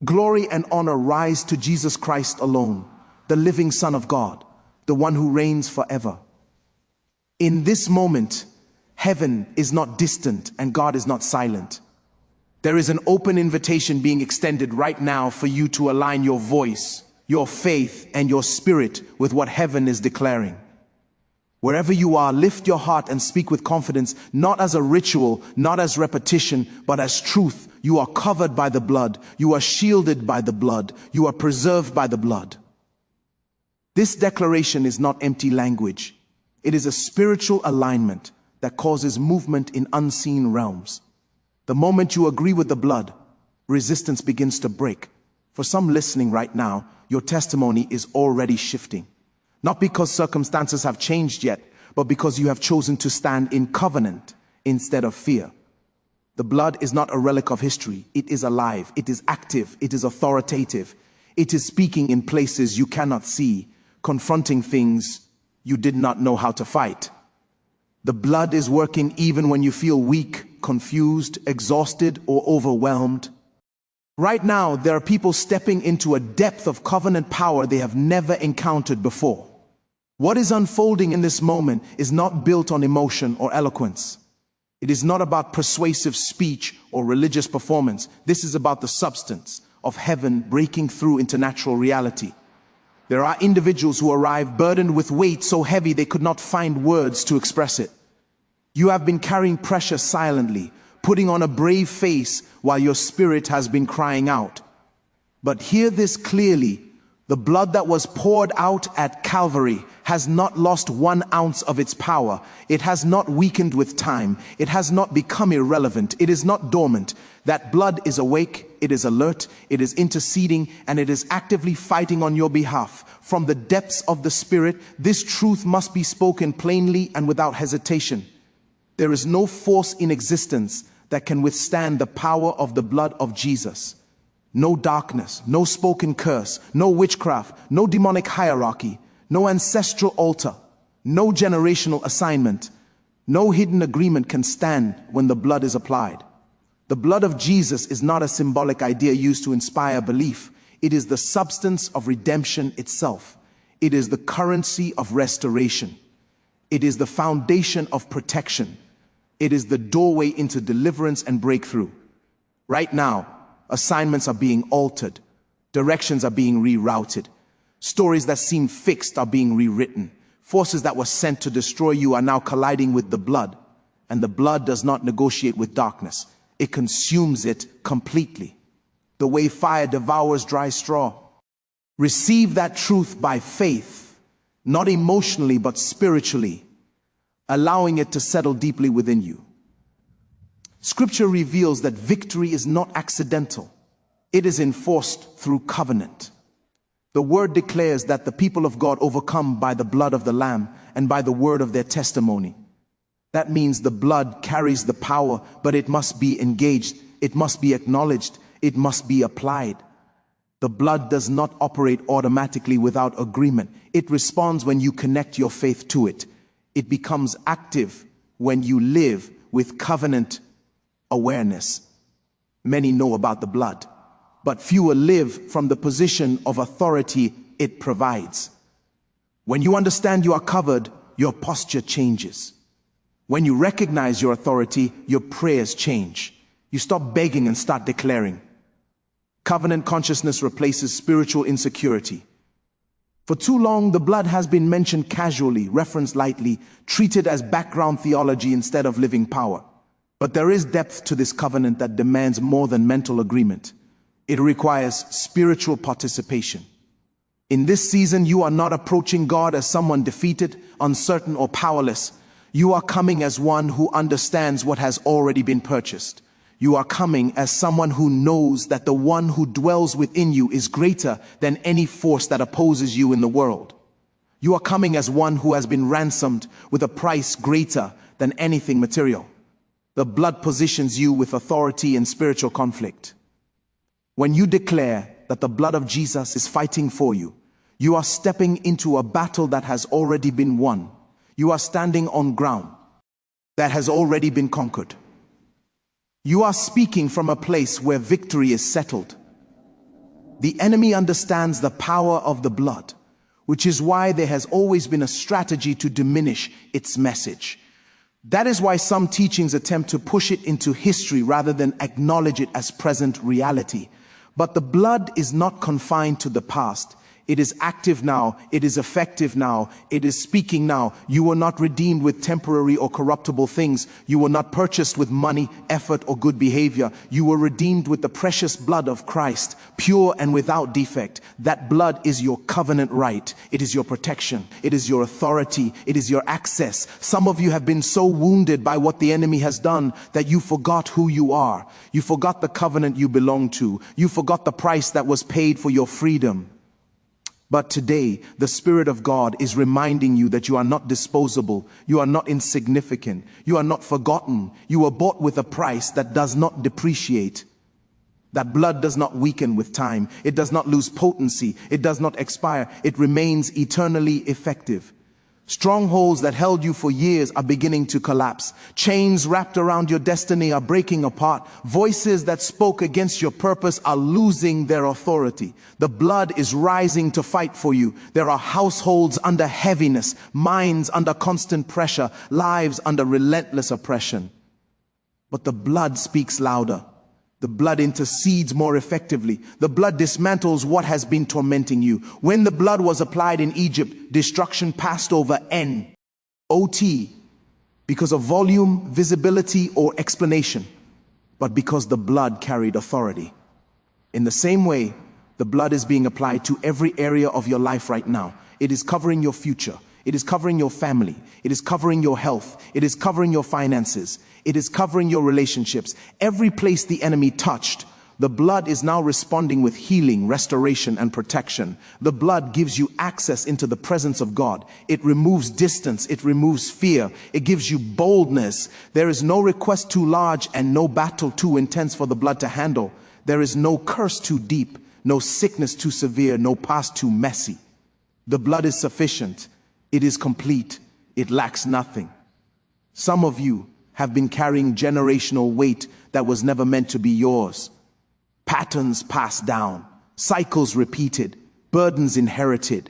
Glory and honor rise to Jesus Christ alone, the living Son of God, the one who reigns forever. In this moment, heaven is not distant and God is not silent. There is an open invitation being extended right now for you to align your voice, your faith, and your spirit with what heaven is declaring. Wherever you are, lift your heart and speak with confidence, not as a ritual, not as repetition, but as truth. You are covered by the blood. You are shielded by the blood. You are preserved by the blood. This declaration is not empty language. It is a spiritual alignment that causes movement in unseen realms. The moment you agree with the blood, resistance begins to break. For some listening right now, your testimony is already shifting. Not because circumstances have changed yet, but because you have chosen to stand in covenant instead of fear. The blood is not a relic of history. It is alive. It is active. It is authoritative. It is speaking in places you cannot see, confronting things you did not know how to fight. The blood is working even when you feel weak, confused, exhausted, or overwhelmed. Right now, there are people stepping into a depth of covenant power they have never encountered before. What is unfolding in this moment is not built on emotion or eloquence. It is not about persuasive speech or religious performance. This is about the substance of heaven breaking through into natural reality. There are individuals who arrive burdened with weight so heavy they could not find words to express it. You have been carrying pressure silently, putting on a brave face while your spirit has been crying out. But hear this clearly. The blood that was poured out at Calvary has not lost 1 ounce of its power. It has not weakened with time. It has not become irrelevant. It is not dormant. That blood is awake. It is alert. It is interceding, and it is actively fighting on your behalf. From the depths of the Spirit, this truth must be spoken plainly and without hesitation. There is no force in existence that can withstand the power of the blood of Jesus. No darkness, no spoken curse, no witchcraft, no demonic hierarchy, no ancestral altar, no generational assignment, no hidden agreement can stand when the blood is applied. The blood of Jesus is not a symbolic idea used to inspire belief. It is the substance of redemption itself. It is the currency of restoration. It is the foundation of protection. It is the doorway into deliverance and breakthrough. Right now, assignments are being altered. Directions are being rerouted. Stories that seem fixed are being rewritten. Forces that were sent to destroy you are now colliding with the blood. And the blood does not negotiate with darkness. It consumes it completely. The way fire devours dry straw. Receive that truth by faith, not emotionally but spiritually, allowing it to settle deeply within you. Scripture reveals that victory is not accidental. It is enforced through covenant. The word declares that the people of God overcome by the blood of the Lamb and by the word of their testimony. That means the blood carries the power, but it must be engaged. It must be acknowledged. It must be applied. The blood does not operate automatically without agreement. It responds when you connect your faith to it. It becomes active when you live with covenant awareness. Many know about the blood, but fewer live from the position of authority it provides. When you understand you are covered, your posture changes. When you recognize your authority, your prayers change. You stop begging and start declaring. Covenant consciousness replaces spiritual insecurity. For too long, the blood has been mentioned casually, referenced lightly, treated as background theology instead of living power. But there is depth to this covenant that demands more than mental agreement. It requires spiritual participation. In this season, you are not approaching God as someone defeated, uncertain, or powerless. You are coming as one who understands what has already been purchased. You are coming as someone who knows that the one who dwells within you is greater than any force that opposes you in the world. You are coming as one who has been ransomed with a price greater than anything material. The blood positions you with authority in spiritual conflict. When you declare that the blood of Jesus is fighting for you, you are stepping into a battle that has already been won. You are standing on ground that has already been conquered. You are speaking from a place where victory is settled. The enemy understands the power of the blood, which is why there has always been a strategy to diminish its message. That is why some teachings attempt to push it into history rather than acknowledge it as present reality. But the blood is not confined to the past. It is active now. It is effective now. It is speaking now. You were not redeemed with temporary or corruptible things. You were not purchased with money, effort, or good behavior. You were redeemed with the precious blood of Christ, pure and without defect. That blood is your covenant right. It is your protection. It is your authority. It is your access. Some of you have been so wounded by what the enemy has done that you forgot who you are. You forgot the covenant you belong to. You forgot the price that was paid for your freedom. But today, the Spirit of God is reminding you that you are not disposable, you are not insignificant, you are not forgotten. You were bought with a price that does not depreciate. That blood does not weaken with time. It does not lose potency. It does not expire. It remains eternally effective. Strongholds that held you for years are beginning to collapse. Chains wrapped around your destiny are breaking apart. Voices that spoke against your purpose are losing their authority. The blood is rising to fight for you. There are households under heaviness, minds under constant pressure, lives under relentless oppression. But the blood speaks louder. The blood intercedes more effectively. The blood dismantles what has been tormenting you. When the blood was applied in Egypt, destruction passed over N-O-T because of volume, visibility, or explanation, but because the blood carried authority. In the same way, the blood is being applied to every area of your life right now. It is covering your future. It is covering your family. It is covering your health. It is covering your finances. It is covering your relationships. Every place the enemy touched, the blood is now responding with healing, restoration, and protection. The blood gives you access into the presence of God. It removes distance. It removes fear. It gives you boldness. There is no request too large and no battle too intense for the blood to handle. There is no curse too deep, no sickness too severe, no past too messy. The blood is sufficient. It is complete. It lacks nothing. Some of you have been carrying generational weight that was never meant to be yours. Patterns passed down, cycles repeated, burdens inherited.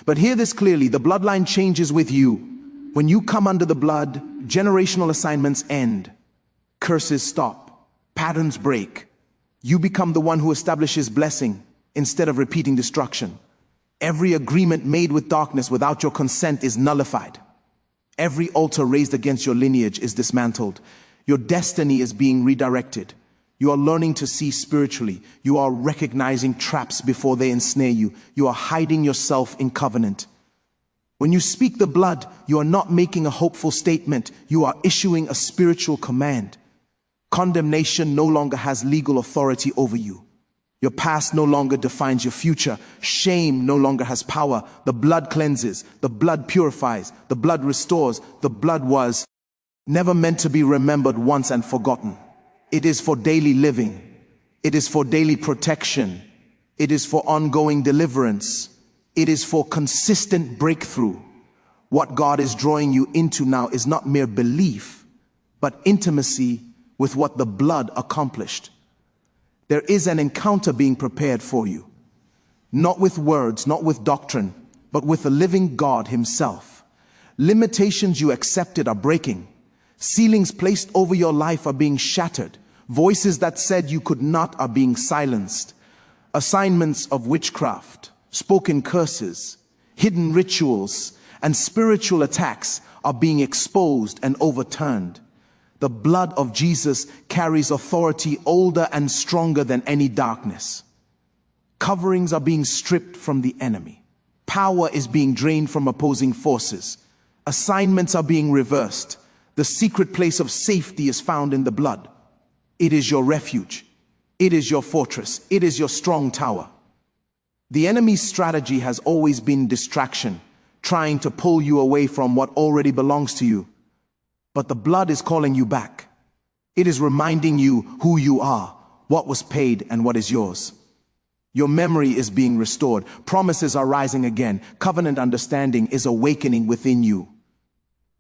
But hear this clearly, the bloodline changes with you. When you come under the blood, generational assignments end. Curses stop. Patterns break. You become the one who establishes blessing instead of repeating destruction. Every agreement made with darkness without your consent is nullified. Every altar raised against your lineage is dismantled. Your destiny is being redirected. You are learning to see spiritually. You are recognizing traps before they ensnare you. You are hiding yourself in covenant. When you speak the blood, you are not making a hopeful statement. You are issuing a spiritual command. Condemnation no longer has legal authority over you. Your past no longer defines your future. Shame no longer has power. The blood cleanses. The blood purifies. The blood restores. The blood was never meant to be remembered once and forgotten. It is for daily living. It is for daily protection. It is for ongoing deliverance. It is for consistent breakthrough. What God is drawing you into now is not mere belief, but intimacy with what the blood accomplished. There is an encounter being prepared for you. Not with words, not with doctrine, but with the living God himself. Limitations you accepted are breaking. Ceilings placed over your life are being shattered. Voices that said you could not are being silenced. Assignments of witchcraft, spoken curses, hidden rituals, and spiritual attacks are being exposed and overturned. The blood of Jesus carries authority older and stronger than any darkness. Coverings are being stripped from the enemy. Power is being drained from opposing forces. Assignments are being reversed. The secret place of safety is found in the blood. It is your refuge. It is your fortress. It is your strong tower. The enemy's strategy has always been distraction, trying to pull you away from what already belongs to you. But the blood is calling you back. It is reminding you who you are, what was paid, and what is yours. Your memory is being restored. Promises are rising again. Covenant understanding is awakening within you.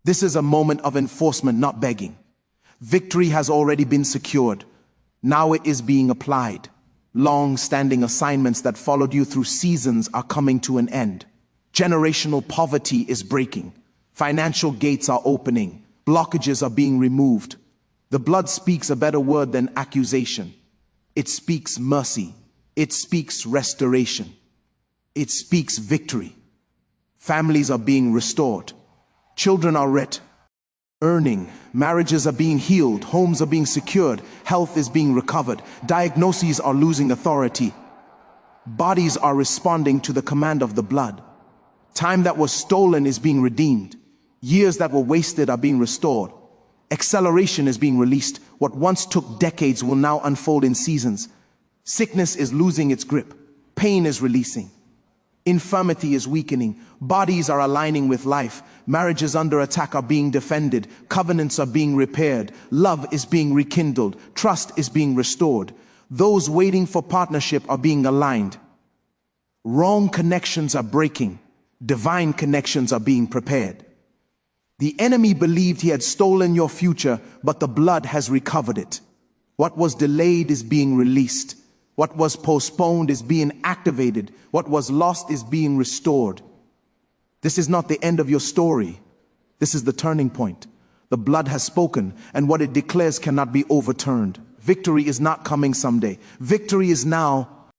This is a moment of enforcement, not begging. Victory has already been secured. Now it is being applied. Long-standing assignments that followed you through seasons are coming to an end. Generational poverty is breaking. Financial gates are opening. Blockages are being removed. The blood speaks a better word than accusation. It speaks mercy. It speaks restoration. It speaks victory. Families are being restored. Children are earning. Marriages are being healed. Homes are being secured. Health is being recovered. Diagnoses are losing authority. Bodies are responding to the command of the blood. Time that was stolen is being redeemed. Years that were wasted are being restored. Acceleration is being released. What once took decades will now unfold in seasons. Sickness is losing its grip. Pain is releasing. Infirmity is weakening. Bodies are aligning with life. Marriages under attack are being defended. Covenants are being repaired. Love is being rekindled. Trust is being restored. Those waiting for partnership are being aligned. Wrong connections are breaking. Divine connections are being prepared. The enemy believed he had stolen your future, but the blood has recovered it. What was delayed is being released. What was postponed is being activated. What was lost is being restored. This is not the end of your story. This is the turning point. The blood has spoken, and what it declares cannot be overturned. Victory is not coming someday. Victory is now.